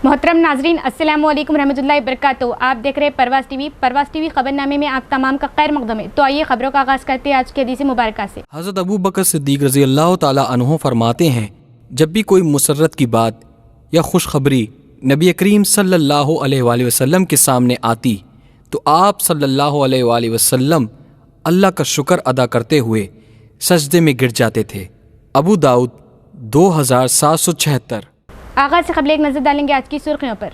मोहतरम नाजरीन, अस्सलाम वालेकुम रहमतुल्लाहि वबरकातुहू। आप देख रहे हैं परवाज़ टीवी। परवाज़ टीवी खबरनामे में आप तमाम का खैर मकदम है। तो आइए खबरों का आगाज़ करते हैं आज के हदीस मुबारक से। हज़रत अबू बकर सिद्दीक़ रज़ी अल्लाह ताला अन्हु फरमाते हैं, जब भी कोई मुसर्रत की बात या खुशखबरी नबी करीम सल्लल्लाहु अलैहि वसल्लम के सामने आती तो आप सल्लल्लाहु अलैहि वसल्लम अल्लाह का शुक्र अदा करते हुए सजदे में गिर जाते थे। अबू दाऊद 2776। आगाज़ से खबर एक नज़र डालेंगे आज की सुर्खियों पर।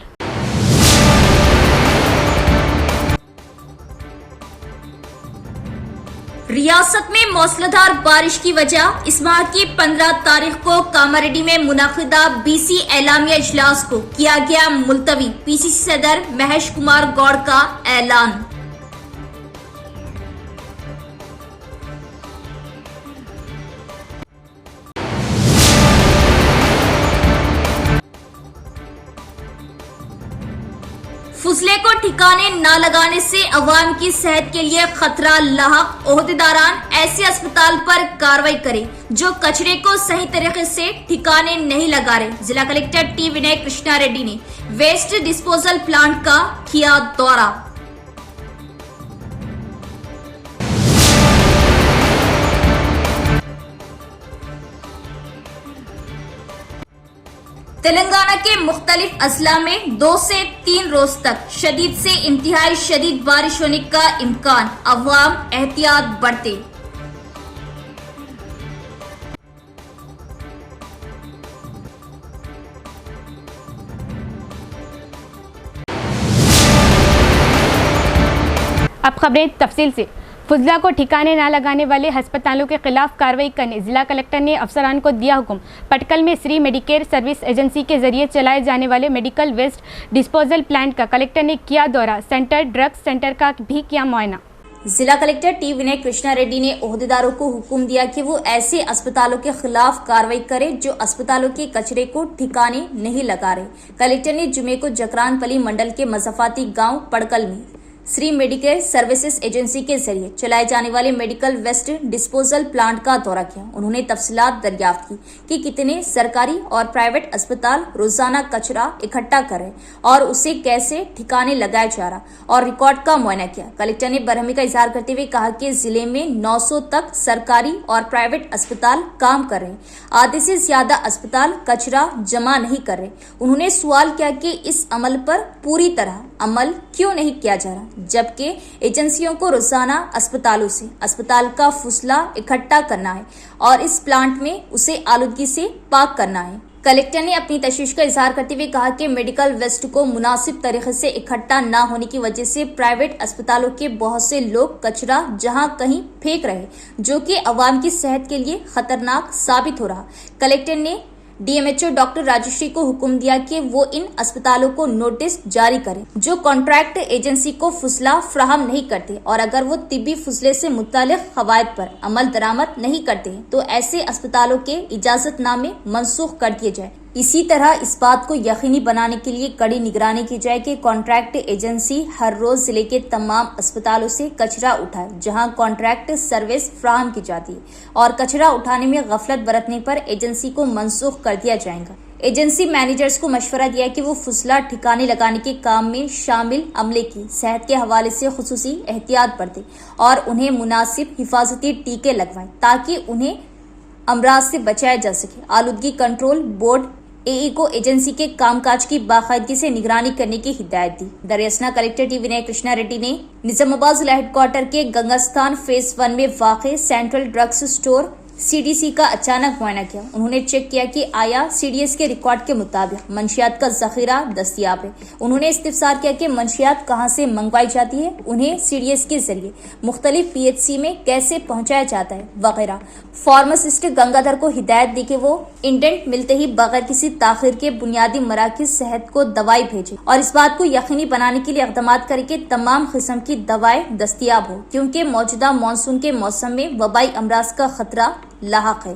रियासत में मौसलाधार बारिश की वजह इस माह की 15 तारीख को कामारेड्डी में मुनाकिदा बीसी एलामिया इजलास को किया गया मुलतवी। पीसीसी सदर महेश कुमार गौड़ का ऐलान। फुजले को ठिकाने न लगाने से अवाम की सेहत के लिए खतरा लाहक। ओहदेदारान ऐसे अस्पताल पर कार्रवाई करें जो कचरे को सही तरीके से ठिकाने नहीं लगा रहे। जिला कलेक्टर टी विनय कृष्णा रेड्डी ने वेस्ट डिस्पोजल प्लांट का किया दौरा। तेलंगाना के मुख्तलिफ अजला में 2 से 3 रोज तक शदीद से इंतहाई शदीद बारिश होने का इम्कान। अवाम एहतियात बरते। अब खबरें तफसील से। फुजला को ठिकाने न लगाने वाले अस्पतालों के खिलाफ कार्रवाई करने जिला कलेक्टर ने अफसरान को दिया हुक्म। पटकल में श्री मेडिकेयर सर्विस एजेंसी के जरिए चलाए जाने वाले मेडिकल वेस्ट डिस्पोजल प्लांट का कलेक्टर ने किया दौरा। सेंटर ड्रग्स सेंटर का भी किया मुआयना। जिला कलेक्टर टी विनय कृष्णा रेड्डी ने ओहदेदारों को हुक्म दिया कि वो ऐसे अस्पतालों के खिलाफ कार्रवाई करें जो अस्पतालों के कचरे को ठिकाने नहीं लगा रहे। कलेक्टर ने जुमे को जकरानपली मंडल के मज़ाफाती गांव पड़कल में श्री मेडिकेयर सर्विसेज एजेंसी के जरिए चलाए जाने वाले मेडिकल वेस्ट डिस्पोजल प्लांट का दौरा किया। उन्होंने तफसीलात दरियाफ्त की कि कितने सरकारी और प्राइवेट अस्पताल रोजाना कचरा इकट्ठा कर रहे और उसे कैसे ठिकाने लगाया जा रहा और रिकॉर्ड का मुआयना किया। कलेक्टर ने बरहमी का इजहार करते हुए कहा कि जिले में 900 तक सरकारी और प्राइवेट अस्पताल काम कर रहे। आधे से ज्यादा अस्पताल कचरा जमा नहीं कर रहे। उन्होंने सवाल किया कि इस अमल पर पूरी तरह अमल क्यों नहीं किया जा रहा, जबकि एजेंसियों को रोजाना अस्पतालों से अस्पताल का फुसला इकट्ठा करना है और इस प्लांट में उसे आलूदगी से पाक करना है। कलेक्टर ने अपनी तशवीश का इजहार करते हुए कहा कि मेडिकल वेस्ट को मुनासिब तरीके से इकट्ठा न होने की वजह से प्राइवेट अस्पतालों के बहुत से लोग कचरा जहां कहीं फेंक रहे, जो कि अवाम की सेहत के लिए खतरनाक साबित हो रहा। कलेक्टर ने डीएमएचओ डॉक्टर राजश्री को हुक्म दिया कि वो इन अस्पतालों को नोटिस जारी करें जो कॉन्ट्रैक्ट एजेंसी को फुसला फ्राहम नहीं करते और अगर वो तिब्बी फुसले से मुतालिक कवायद पर अमल दरामद नहीं करते हैं तो ऐसे अस्पतालों के इजाजतनामे मनसूख कर दिए जाए। इसी तरह इस बात को यकीनी बनाने के लिए कड़ी निगरानी की जाए कि कॉन्ट्रैक्ट एजेंसी हर रोज जिले के तमाम अस्पतालों से कचरा उठाए जहां कॉन्ट्रैक्ट सर्विस फ्राहम की जाती है और कचरा उठाने में गफलत बरतने पर एजेंसी को मनसूख कर दिया जाएगा। एजेंसी मैनेजर्स को मशवरा दिया कि वो फुसला ठिकाने लगाने के काम में शामिल अमले की सेहत के हवाले से खुसूसी एहतियात बरतें और उन्हें मुनासिब हिफाजती टीके लगवाएं ताकि उन्हें अमराज से बचाया जा सके। आलूदगी कंट्रोल बोर्ड एई को एजेंसी के कामकाज की बाकायदगी से निगरानी करने की हिदायत दी। दरियासना कलेक्टर टी विनय कृष्णा रेड्डी ने निजामाबाद जिला हेडक्वार्टर के गंगास्थान फेज 1 में वाक़े सेंट्रल ड्रग्स स्टोर सीडीसी का अचानक मुआयना किया। उन्होंने चेक किया कि आया सीडीएस के रिकॉर्ड के मुताबिक मंशियात का जखीरा दस्तियाब है। उन्होंने इस्तिफसार किया कि मंशियात कहां से मंगवाई जाती है, उन्हें सीडीएस के जरिए मुख्तलिफ पीएचसी में कैसे पहुंचाया जाता है वगैरह। फार्मासिस्ट गंगाधर को हिदायत दी कि वो इंडेंट मिलते ही बगैर किसी ताखिर के बुनियादी मराकिज सेहत को दवाई भेजे और इस बात को यकीनी बनाने के लिए इक़दामात करे कि तमाम किस्म की दवाएं दस्तियाब हो, क्योंकि मौजूदा मानसून के मौसम में वबाई अमराज का खतरा लाहक है।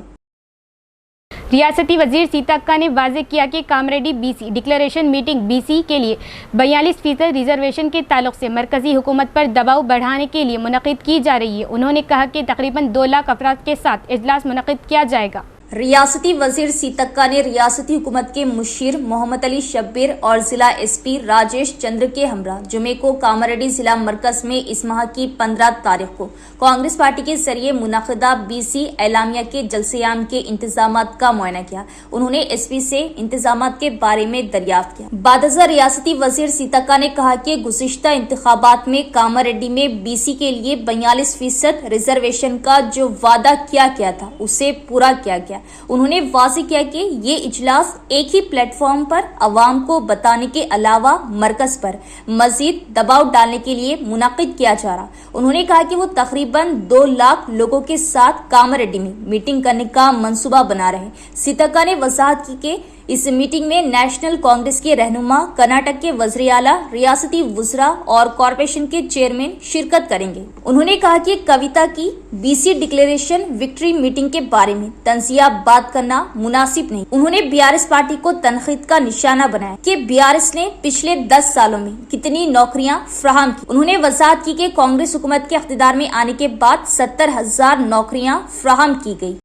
रियासती वजीर सीतक्का ने वाज़ेह किया कि Kamareddy BC declaration meeting BC के लिए 42% रिजर्वेशन के ताल्लुक से मरकजी हुकूमत पर दबाव बढ़ाने के लिए मुनक़िद की जा रही है। उन्होंने कहा कि तकरीबन 2 लाख अफराद के साथ इजलास मुनक़िद किया जाएगा। रियासती वजीर सीतक्का ने रियासती हुकूमत के मुशीर मोहम्मद अली शब्बीर और जिला एसपी राजेश चंद्र के हमरा जुमे को कामारेड्डी जिला मरकज में इस माह की 15 तारीख को कांग्रेस पार्टी के जरिए मुनाकिदा बीसी एलामिया के जलसेआम के इंतजामात का मुआयना किया। उन्होंने एसपी से इंतजामात के बारे में दरियाफ्त किया। बादजा रियासती वजीर सीतक्का ने कहा कि गुज़िश्ता इंतखाबात में कामारेड्डी में बीसी के लिए 42% रिजर्वेशन का जो वादा किया गया था उसे पूरा किया गया। उन्होंने वाज़ेह किया कि ये इजलास एक ही प्लेटफॉर्म पर अवाम को बताने के अलावा मरकज पर मजीद दबाव डालने के लिए मुनाकिद किया जा रहा। उन्होंने कहा कि वो तकरीबन 2 लाख लोगों के साथ कामारेड्डी में मीटिंग करने का मंसूबा बना रहे। सीतक्का ने वजाहत की कि इस मीटिंग में नेशनल कांग्रेस के रहनुमा, कर्नाटक के वज़ीर आला, रियासती वुज़रा और कॉरपोरेशन के चेयरमैन शिरकत करेंगे। उन्होंने कहा कि कविता की बीसी डिक्लेरेशन विक्ट्री मीटिंग के बारे में तंजिया बात करना मुनासिब नहीं। उन्होंने बीआरएस पार्टी को तनकीद का निशाना बनाया कि बीआरएस ने पिछले 10 सालों में कितनी नौकरियां फ्राहम की। उन्होंने वजाहत की कि कांग्रेस हुकूमत के इख्तिदार में आने के बाद 70,000 नौकरियां फ्राहम की गई।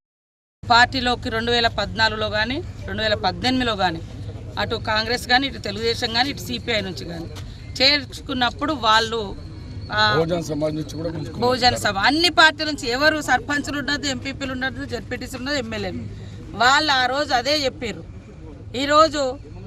పార్టీలోకి 2014లో కానీ 2018లో కానీ అటు కాంగ్రెస్ కానీ ఇటు తెలుగుదేశం కానీ ఇటు సిపిఐ నుంచి కానీ చేర్చుకున్నప్పుడు వాళ్ళు బహుజన సభ అన్ని పార్టీల నుంచి ఎవరు సర్పంచులు ఉండదు, ఎంపీపీలు ఉండదు, జెడ్పీటీసీలు ఉండదు, ఎమ్మెల్యేలు వాళ్ళు ఆ రోజు అదే చెప్పారు. ఈరోజు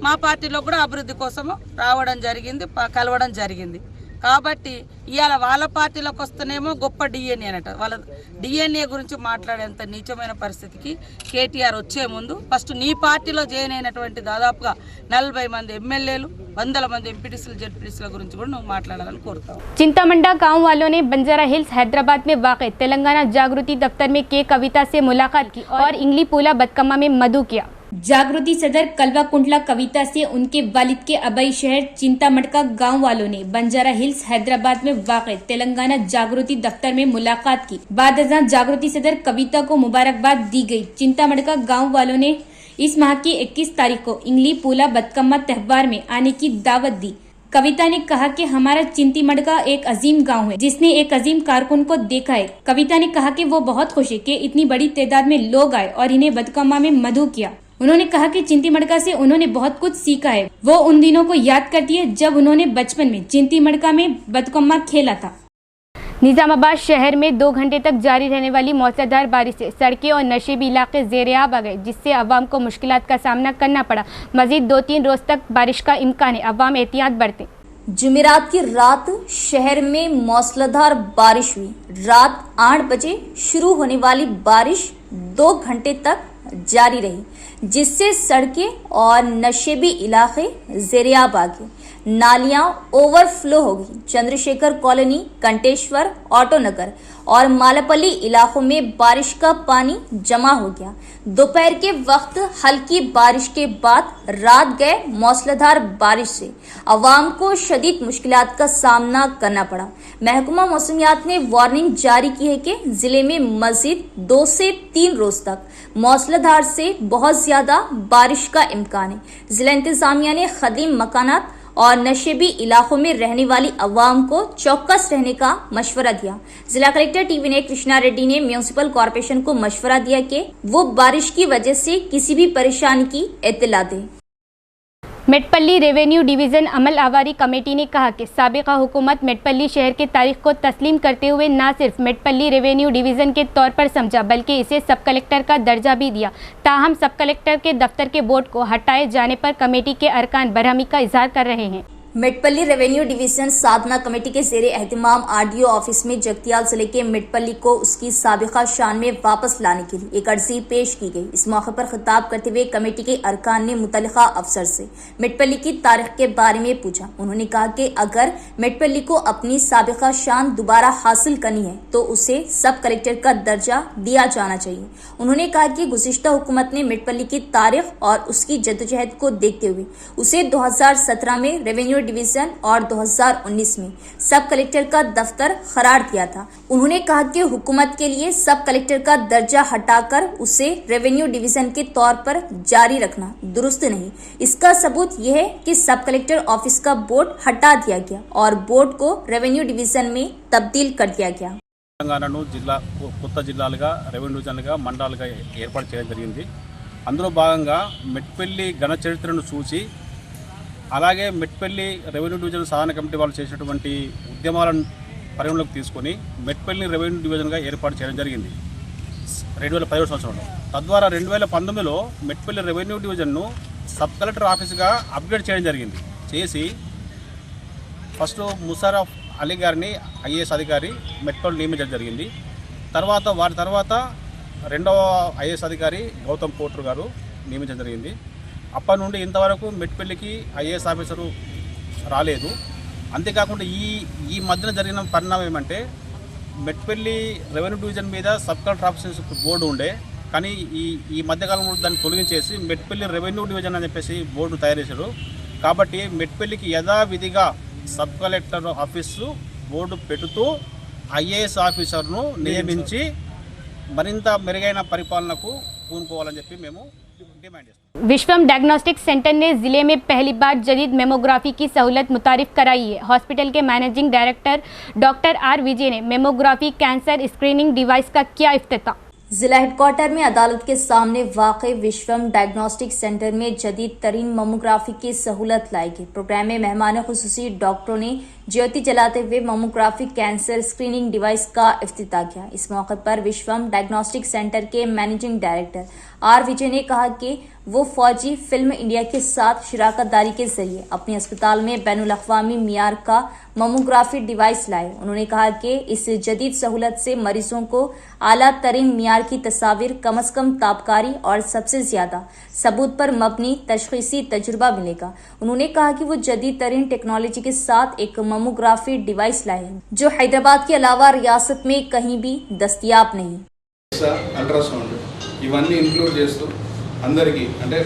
మా పార్టీలో కూడా అభివృద్ధి కోసం రావడం జరిగింది, కలవడం జరిగింది. కాబట్టి ఇవాళ వాళ్ళ పార్టీలోకి వస్తేనేమో గొప్ప డిఎన్ఏ అనట. వాళ్ళ డిఎన్ఏ గురించి మాట్లాడేంత నీచమైన పరిస్థితికి కేటీఆర్ వచ్చే ముందు ఫస్ట్ నీ పార్టీలో జాయిన్ అయినటువంటి దాదాపుగా 40 మంది ఎమ్మెల్యేలు, 100 మంది ఎంపీటీసీలు, జెడ్పీటీసీల గురించి కూడా నువ్వు మాట్లాడాలని కోరుతావు। चिंतामंडा गांव वालों ने बंजारा हिल्स हैदराबाद में वाक़ तेलंगाना जागृति दफ्तर में के कविता से मुलाकात की और इंगली पूला बतकम्मा में मधु किया। जागृति सदर कलवा कुंडला कविता से उनके वालिद के आबाई शहर चिंतामटका गांव वालों ने बंजारा हिल्स हैदराबाद में वाक़ तेलंगाना जागृति दफ्तर में मुलाकात की। बाद अज़ां जागृति सदर कविता को मुबारकबाद दी गई। चिंतामटका गांव वालों ने इस माह की 21 तारीख को इंगली पूला बतकम्मा त्योहार में आने की दावत दी। कविता ने कहा कि हमारा चिंतामटका एक अजीम गांव है जिसने एक अजीम कारकुन को देखा है। कविता ने कहा कि वो बहुत खुश है कि इतनी बड़ी तादाद में लोग आए और इन्हें बतकम्मा में मधु किया। उन्होंने कहा कि चिंतामटका से उन्होंने बहुत कुछ सीखा है। वो उन दिनों को याद करती है जब उन्होंने बचपन में चिंतामटका में बतकम्मा खेला था। निजामाबाद शहर में 2 घंटे तक जारी रहने वाली मौसलाधार बारिश से सड़कें और नशेबी इलाके ज़ेर-ए-आब आ गए, जिससे अवाम को मुश्किलात का सामना करना पड़ा। मजीद 2-3 रोज तक बारिश का इम्कान है, अवाम एहतियात बरतें। जुमेरात की रात शहर में मौसलाधार बारिश हुई। रात 8 बजे शुरू होने वाली बारिश 2 घंटे तक जारी रही, जिससे सड़कें और नशेबी इलाके ज़ेर-ए-आब आ गए। नालियां ओवरफ्लो हो गई। चंद्रशेखर कॉलोनी, कंटेश्वर, ऑटो नगर और मालापल्ली इलाकों में बारिश का पानी जमा हो गया। दोपहर के वक्त हल्की बारिश के बाद रात गए मौसलाधार बारिश से अवाम को शदीद मुश्किलात का सामना करना पड़ा। महकमा मौसमियात ने वार्निंग जारी की है कि जिले में मजीद 2 से 3 रोज तक मौसलाधार से बहुत ज्यादा बारिश का इम्कान है। जिला इंतजामिया ने खदीम मकानात और नशेबी इलाकों में रहने वाली अवाम को चौकस रहने का मशवरा दिया। जिला कलेक्टर टी.वी. कृष्णा रेड्डी ने म्यूनिसिपल कॉरपोरेशन को मशवरा दिया कि वो बारिश की वजह से किसी भी परेशानी की इत्तला दे। मेटपल्ली रेवेन्यू डिवीज़न अमल आवारी कमेटी ने कहा कि साबिका हुकूमत मेटपल्ली शहर के तारीख को तस्लीम करते हुए न सिर्फ मेटपल्ली रेवेन्यू डिवीज़न के तौर पर समझा बल्कि इसे सब कलेक्टर का दर्जा भी दिया। ताहम सब कलेक्टर के दफ्तर के बोर्ड को हटाए जाने पर कमेटी के अरकान बरहमी का इजहार कर रहे हैं। मेटपल्ली रेवेन्यू डिवीजन साधना कमेटी के ज़ेरे एहतिमाम आरडीओ ऑफिस में जगतियाल जिले के मेटपल्ली को उसकी साबिका शान में वापस लाने के लिए एक अर्जी पेश की गई। इस मौके पर खिताब करते हुए कमेटी के अरकान ने मुतल्लिका अफसर से मेटपल्ली की तारीख के बारे में पूछा। उन्होंने कहा कि अगर मेटपल्ली को अपनी साबिका शान दोबारा हासिल करनी है तो उसे सब कलेक्टर का दर्जा दिया जाना चाहिए। उन्होंने कहा कि गुज़िश्ता हुकूमत ने मेटपल्ली की तारीख और उसकी जद्दोजहद को देखते हुए उसे 2017 में रेवेन्यू डिवीजन और 2019 में सब कलेक्टर का दफ्तर करार दिया था। उन्होंने कहा कि हुकूमत के लिए सब कलेक्टर का दर्जा हटाकर उसे रेवेन्यू डिवीजन के तौर पर जारी रखना दुरुस्त नहीं। इसका सबूत यह है कि सब कलेक्टर ऑफिस का बोर्ड हटा दिया गया और बोर्ड को रेवेन्यू डिवीजन में तब्दील कर दिया गया। తెలంగాణను కొత్త జిల్లాలుగా రెవెన్యూ డివిజన్లుగా మండలాలుగా ఏర్పాటు చేయడం జరిగింది. అందులో భాగంగా మెట్పల్లి ఘన చరిత్రను చూసి అలాగే మెట్పల్లి రెవెన్యూ డివిజన్ సాధన కమిటీ వాళ్ళు చేసినటువంటి ఉద్యమాలను పరిగణలోకి తీసుకొని మెట్పల్లి రెవెన్యూ డివిజన్గా ఏర్పాటు చేయడం జరిగింది 2017 సంవత్సరంలో. తద్వారా 2019లో మెట్పల్లి రెవెన్యూ డివిజన్ను సబ్ కలెక్టర్ ఆఫీస్గా అప్గ్రేడ్ చేయడం జరిగింది. చేసి ఫస్ట్ ముషర్రఫ్ అలీ గారిని ఐఏఎస్ అధికారి మెట్పల్లి నియమించడం జరిగింది. వారి తర్వాత రెండవ ఐఏఎస్ అధికారి గౌతమ్ పోట్రు గారు నియమించడం జరిగింది. అప్పటి నుండి ఇంతవరకు మెట్పల్లికి ఐఏఎస్ ఆఫీసరు రాలేదు. అంతేకాకుండా ఈ మధ్యన జరిగిన పరిణామం ఏమంటే మెట్పల్లి రెవెన్యూ డివిజన్ మీద సబ్ కలెక్టర్ ఆఫీసర్స్ బోర్డు ఉండే, కానీ ఈ మధ్యకాలంలో దాన్ని తొలగించేసి మెట్పల్లి రెవెన్యూ డివిజన్ అని చెప్పేసి బోర్డు తయారు చేశారు. కాబట్టి మెట్పల్లికి యథావిధిగా సబ్ కలెక్టర్ ఆఫీసు బోర్డు పెడుతూ ఐఏఎస్ ఆఫీసర్ను నియమించి మరింత మెరుగైన పరిపాలనకు పూనుకోవాలని చెప్పి మేము డిమాండ్ చేస్తాం. विश्वम डायग्नोस्टिक सेंटर ने जिले में पहली बार जदीद मेमोग्राफी की सहूलत मुतारिफ कराई है। हॉस्पिटल के मैनेजिंग डायरेक्टर डॉक्टर आर विजय ने मेमोग्राफी कैंसर स्क्रीनिंग डिवाइस का किया इफ्तिताह। जिला हेडक्वार्टर में अदालत के सामने वाक़ विश्वम डायग्नोस्टिक सेंटर में जदीद तरीन ममोग्राफी की सहूलत लाई गई। प्रोग्राम में मेहमान खुसूसी डॉक्टरों ने ज्योति जलाते हुए ममोग्राफी कैंसर स्क्रीनिंग डिवाइस का इफ्तिताह किया। इस मौके पर विश्वम डायग्नोस्टिक सेंटर के मैनेजिंग डायरेक्टर आर विजय ने कहा कि वो फौजी फिल्म इंडिया के साथ शिराकतदारी के जरिए अपने अस्पताल में बैनुल-अक़वामी मियार का ममोग्राफी डिवाइस लाए। उन्होंने कहा कि इस जदीद सहूलत से मरीजों को आला तरीन मियार की तस्वीर, कम अज कम ताबकारी और सबसे ज्यादा सबूत पर मबनी तशखीसी तजुर्बा मिलेगा। उन्होंने कहा कि वो जदीद तरीन टेक्नोलॉजी के साथ एक ममोग्राफी डिवाइस लाए हैं जो हैदराबाद के अलावा रियासत में कहीं भी दस्तयाब नहीं। అల్ట్రాసౌండ్ ఇవన్నీ ఇంక్లూడ్ చేస్తూ అందరికీ అంటే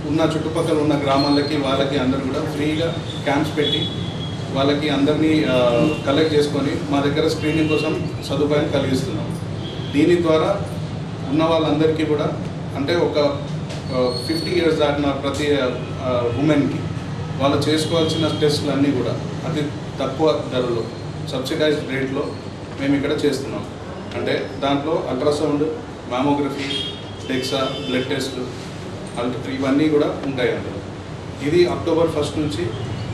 ఉన్న చుట్టుపక్కల ఉన్న గ్రామాలకి వాళ్ళకి అందరూ కూడా ఫ్రీగా క్యాంప్స్ పెట్టి వాళ్ళకి అందరినీ కలెక్ట్ చేసుకొని మా దగ్గర స్క్రీనింగ్ కోసం సదుపాయం కలిగిస్తున్నాం. దీని ద్వారా ఉన్న వాళ్ళందరికీ కూడా అంటే ఒక 50 years దాటిన ప్రతి ఉమెన్కి వాళ్ళు చేసుకోవాల్సిన టెస్టులు అన్నీ కూడా అతి తక్కువ ధరలో సబ్సిడైజ్డ్ రేట్లో మేము ఇక్కడ చేస్తున్నాం. అంటే దాంట్లో ultrasound, mammography, DEXA, blood test ఇవన్నీ కూడా ఉంటాయి అందులో. ఇది అక్టోబర్ 1 నుంచి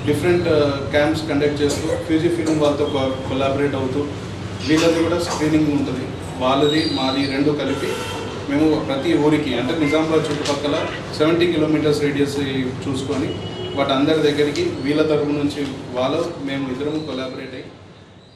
డిఫరెంట్ క్యాంప్స్ కండక్ట్ చేస్తూ ఫ్యూజీ ఫిల్మ్ వాళ్ళతో కొలాబరేట్ అవుతూ వీళ్ళది కూడా స్క్రీనింగ్ ఉంటుంది. వాళ్ళది మాది రెండు కలిపి మేము ప్రతి ఊరికి అంటే నిజామాబాద్ చుట్టుపక్కల 70 kilometers రేడియస్ చూసుకొని వాటి అందరి దగ్గరికి వీళ్ళ తరపు నుంచి వాళ్ళు మేము ఇద్దరము కొలాబరేట్ అయ్యి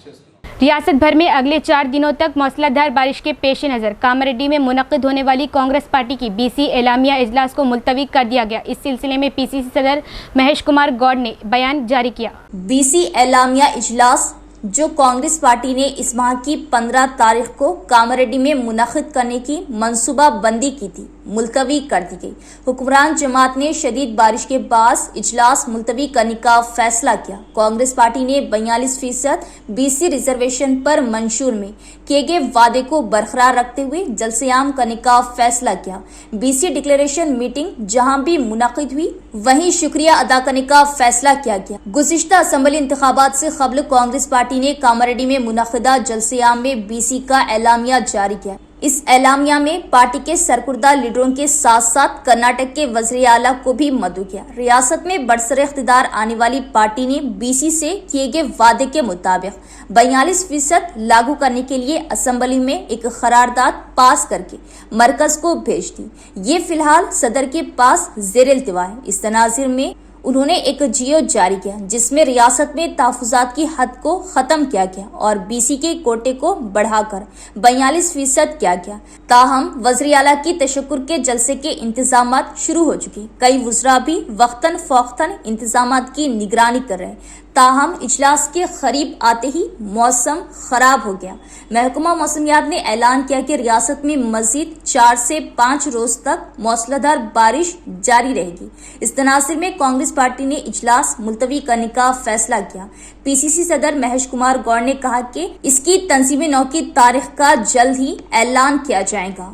చేస్తున్నాం. रियासत भर में अगले 4 दिनों तक मौसलाधार बारिश के पेश नज़र कामारेड्डी में मुनक्किद होने वाली कांग्रेस पार्टी की बीसी एलामिया इजलास को मुलतवी कर दिया गया। इस सिलसिले में पीसीसी सदर महेश कुमार गौड़ ने बयान जारी किया। बीसी एलामिया इजलास जो कांग्रेस पार्टी ने इस माह की 15 तारीख को कामारेड्डी में मुनक्किद करने की मंसूबा बंदी की थी, मुलतवी कर दी गई। हुक्मरान जमात ने शदीद बारिश के बाद इजलास मुलतवी करने का फैसला किया। कांग्रेस पार्टी ने 42% बीसी रिजर्वेशन पर मंशूर में किए गए वादे को बरकरार रखते हुए जलसेआम करने का फैसला किया। बीसी डिक्लेरेशन मीटिंग जहां भी मुनक्किद हुई वहीं शुक्रिया अदा करने का फैसला किया गया। गुज़िश्ता असम्बली इंतखाबात से कबल कांग्रेस पार्टी ने कामारेड्डी में मुनक्किदा जलसेआम में बीसी का एलामिया जारी किया। इस एलामिया में पार्टी के सरकुर्दा लीडरों के साथ साथ कर्नाटक के वज़ीर आला को भी मदऊ किया। रियासत में बरसर इख्तिदार आने वाली पार्टी ने बीसी से किए गए वादे के मुताबिक 42% लागू करने के लिए असम्बली में एक करारदाद पास करके मरकज को भेज दी। ये फिलहाल सदर के पास ज़ेर इल्तिवा है। इस तनाज़ुर में उन्होंने एक जियो जारी किया जिसमें रियासत में तहफ़्फ़ुज़ात की हद को ख़त्म किया गया और बीसी के कोटे को बढ़ाकर 42% किया गया। ताहम वज़ीर आला की तशक्कुर के जलसे के इंतजामात शुरू हो चुके। कई वज़रा भी वक्तन फ़ौक्तन इंतजामात की निगरानी कर रहे। ताहम इजलास के करीब आते ही मौसम खराब हो गया। महकमा मौसमियात ने ऐलान किया कि रियासत में मजीद 4 से 5 रोज तक मौसलाधार बारिश जारी रहेगी। इस तनासिर में कांग्रेस पार्टी ने इजलास मुलतवी करने का फैसला किया। पीसीसी सदर महेश कुमार गौड़ ने कहा कि इसकी तंजीम नौ की तारीख का जल्द ही ऐलान किया जाएगा।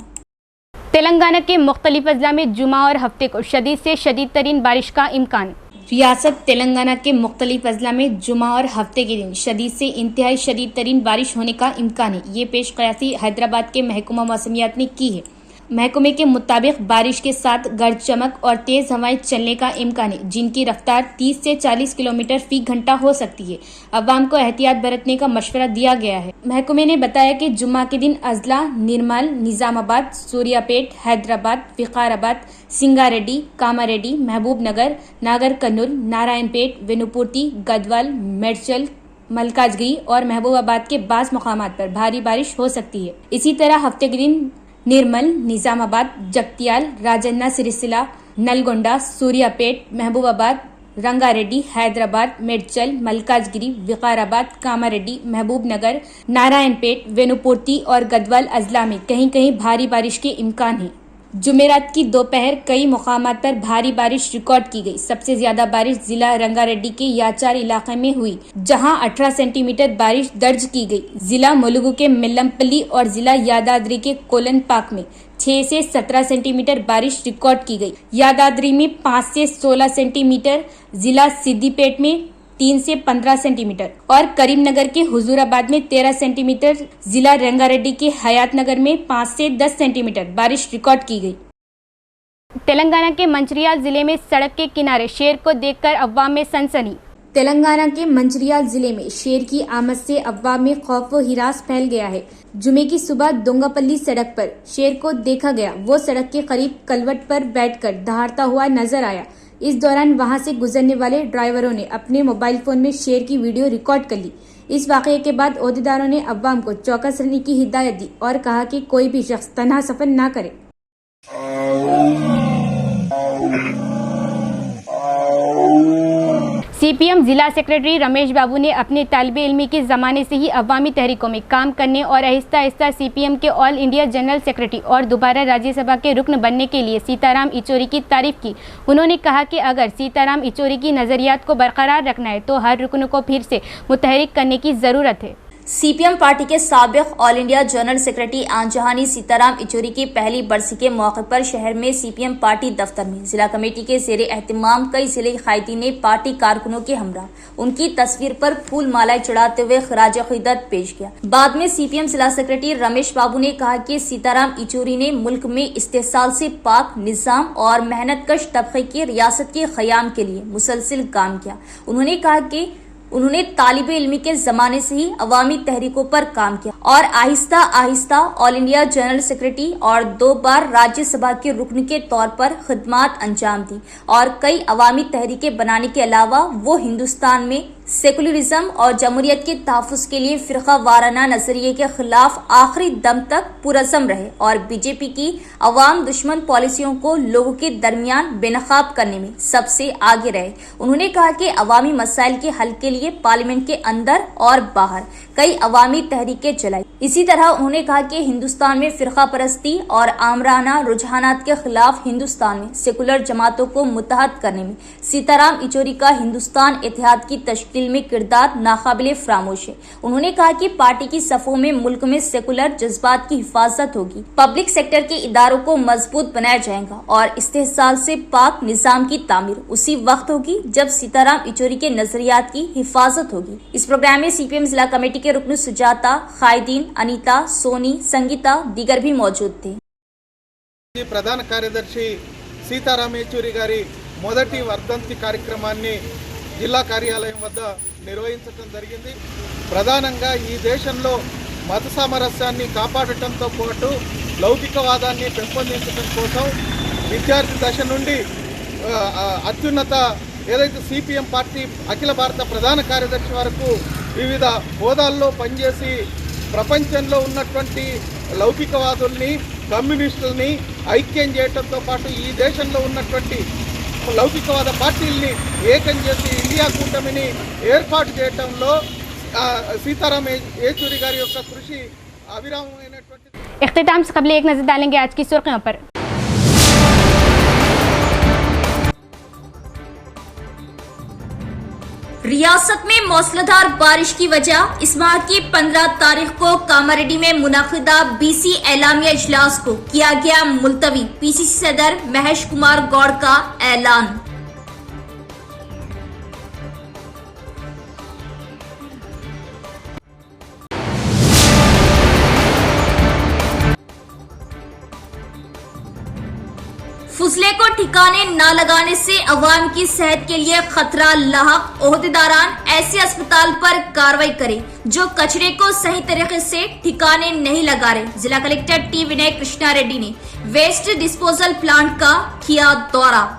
तेलंगाना के मुख्तलिफ अजला में जुमा और हफ्ते को शदीद से शदीद तरीन बारिश का इम्कान। रियासत तेलंगाना के मुख्तलिफ अजला में जुमा और हफ्ते के दिन शदीद से इंतहाई शदीद तरीन बारिश होने का इम्कान है। ये पेश कयासी हैदराबाद के महकमा मौसमियात ने की है। महकमे के मुताबिक बारिश के साथ गर्ज चमक और तेज हवाएं चलने का इम्कान है, जिनकी रफ्तार 30 से 40 किलोमीटर फी घंटा हो सकती है। अवाम को एहतियात बरतने का मशवरा दिया गया है। महकमे ने बताया कि जुम्मा के दिन अजला निर्मल, निजामाबाद, सूर्यापेट, हैदराबाद, विकाराबाद, सिंगारेड्डी, कामारेड्डी, महबूब नगर, नागर कर्नूल, नारायणपेट, वेनुपूर्ति, गदवाल, मेडचल, मलकाजगिरी और महबूबाबाद के बाज़ मकामात पर भारी बारिश हो सकती है। इसी तरह हफ्ते के दिन निर्मल, निजामाबाद, जगतियाल, राजन्ना सिरिसिला, नलगोंडा, सूर्यापेट, महबूबाबाद, रंगारेड्डी, हैदराबाद, मेडचल, मलकाजगिरी, विकाराबाद, कामारेड्डी, महबूब नगर, नारायणपेट, वेनुपूर्ति और गदवाल अजला में कहीं कहीं भारी बारिश के इम्कान है। जुमेरात की दोपहर कई मुकामात पर भारी बारिश रिकॉर्ड की गई। सबसे ज्यादा बारिश जिला रंगारेड्डी के याचार इलाके में हुई, जहां 18 सेंटीमीटर बारिश दर्ज की गई। जिला मुलुगु के मिल्लमपल्ली और जिला यादाद्री के कोलन पाक में 6 से 17 सेंटीमीटर बारिश रिकॉर्ड की गई। यादाद्री में 5 से 16 सेंटीमीटर, जिला सिद्दीपेट में 3 से 15 सेंटीमीटर और करीमनगर के हुजूराबाद में 13 सेंटीमीटर, जिला रंगारेड्डी के हयात नगर में 5 से 10 सेंटीमीटर बारिश रिकॉर्ड की गई। तेलंगाना के मंचिर्याल जिले में सड़क के किनारे शेर को देखकर अवाम में सनसनी। तेलंगाना के मंचिर्याल जिले में शेर की आमद से अवाम में खौफ व हिरास फैल गया है। जुमे की सुबह दोंगापल्ली सड़क पर शेर को देखा गया। वो सड़क के करीब कलवट पर बैठकर दहाड़ता हुआ नजर आया। इस दौरान वहां से गुजरने वाले ड्राइवरों ने अपने मोबाइल फोन में शेर की वीडियो रिकॉर्ड कर ली। इस वाकये के बाद ओहदेदारों ने अवाम को चौकस रहने की हिदायत दी और कहा कि कोई भी शख्स तन्हा सफर न करे। सीपीएम जिला सेक्रेटरी रमेश बाबू ने अपने तालिबे इल्मी के ज़माने से ही अवामी तहरीकों में काम करने और आहिस्ता आहिस्ता सीपीएम के ऑल इंडिया जनरल सेक्रेटरी और दोबारा राज्यसभा के रुकन बनने के लिए सीताराम येचुरी की तारीफ की। उन्होंने कहा कि अगर सीताराम येचुरी की नज़रियात को बरकरार रखना है तो हर रुकन को फिर से मुतहरिक करने की ज़रूरत है। सीपीएम पार्टी के साबिक ऑल इंडिया जनरल सेक्रेटरी आनजहानी सीताराम येचुरी की पहली बरसी के मौके पर शहर में सीपीएम पार्टी दफ्तर में जिला कमेटी के ज़ेरे एहतमाम कई जिले कायदीन ने पार्टी कारकुनों के हमरा उनकी तस्वीर पर फूल मालाएं चढ़ाते हुए खराज अकीदत पेश किया। बाद में सीपीएम जिला सेक्रेटरी रमेश बाबू ने कहा कि सीताराम येचुरी ने मुल्क में इस्तेसाल से पाक निज़ाम और मेहनतकश तबके की रियासत के क़याम के लिए मुसलसिल काम किया। उन्होंने कहा कि उन्होंने तालिबे इल्मी के जमाने से ही अवामी तहरीकों पर काम किया और Aahista Aahista all India general secretary और 2 बार राज्यसभा के रुकन के तौर पर खिदमात अंजाम दी और कई अवामी तहरीकें बनाने के अलावा वो हिंदुस्तान में सेकुलरिज्म और जमहूरियत के तहफ़्फ़ुज़ के लिए फ़िरका वाराना नज़रिए के खिलाफ आखिरी दम तक पुरज़म रहे और बीजेपी की अवाम दुश्मन पॉलिसियों को लोगों के दरमियान बेनकाब करने में सबसे आगे रहे। उन्होंने कहा कि अवामी मसाइल के हल के लिए पार्लियामेंट के अंदर और बाहर कई अवामी तहरीकें चलाई। इसी तरह उन्होंने कहा कि हिंदुस्तान में फ़िरका परस्ती और आमराना रुझानात के खिलाफ हिंदुस्तान में सेकुलर जमातों को मुत्तहद करने में सीताराम येचुरी का हिंदुस्तान इत्तेहाद की तश्कील में किरदार नाकाबिले फरामोश है। उन्होंने कहा कि पार्टी की सफ़ों में मुल्क में सेकुलर जज्बात की हिफाजत होगी, पब्लिक सेक्टर के इदारों को मजबूत बनाया जाएगा और इस्तेहसाल से पाक निज़ाम की तामीर उसी वक्त होगी जब सीताराम येचुरी के नजरियात की हिफाजत होगी। इस प्रोग्राम में सीपीएम जिला कमेटी के रुकन सुजाता, कायदीन, अनीता, सोनी, संगीता दीगर भी मौजूद थे। ప్రధాన కార్యదర్శి సీతారాం येचुरी గారి మొదటి వర్ధంతి కార్యక్రమాన్ని జిల్లా కార్యాలయం వద్ద నిర్వహించడం జరిగింది. ప్రధానంగా ఈ దేశంలో మత సామరస్యాన్ని కాపాడటంతో పాటు లౌకికవాదాన్ని పెంపొందించడం కోసం విద్యార్థి దశ నుండి అత్యున్నత ఏదైతే సిపిఎం పార్టీ అఖిల భారత ప్రధాన కార్యదర్శి వరకు వివిధ హోదాల్లో పనిచేసి ప్రపంచంలో ఉన్నటువంటి లౌకికవాదుల్ని, కమ్యూనిస్టుల్ని ఐక్యం చేయడంతో పాటు ఈ దేశంలో ఉన్నటువంటి లౌకికవాద పార్టీల్ని ఏకం చేసి ఇండియా కూటమిని ఏర్పాటు చేయడంలో सीताराम येचुरी गारी యొక్క కృషి అవిరామమైనటువంటి। इख्तिताम से कबल एक नजर डालेंगे आज की सुर्खियों पर। रियासत में मौसलाधार बारिश की वजह इस माह की 15 तारीख को कामारेड्डी में मुनाकिदा बीसी एलामिया इजलास को किया गया मुलतवी। पीसीसी सदर महेश कुमार गौड़ का ऐलान। फुजले को ठिकाने न लगाने से अवाम की सेहत के लिए खतरा लाहक। ओहदेदारान ऐसे अस्पताल पर कार्रवाई करें जो कचरे को सही तरीके से ठिकाने नहीं लगा रहे। जिला कलेक्टर टी विनय कृष्णा रेड्डी ने वेस्ट डिस्पोजल प्लांट का किया दौरा।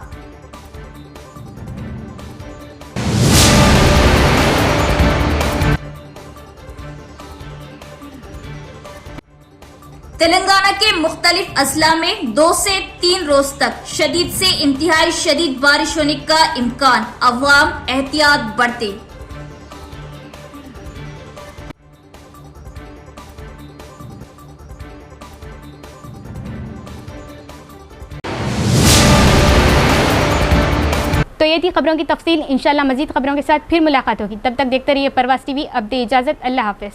तेलंगाना के मुख्तलिफ अजला में 2 से 3 रोज तक शदीद से इंतहाई शदीद बारिश होने का इम्कान। अवाम एहतियात बरते। तो ये थी खबरों की तफसील। इंशाल्लाह मजीद खबरों के साथ फिर मुलाकात होगी। तब तक देखते रहिए परवास टीवी। अब दे इजाजत। अल्लाह हाफिज।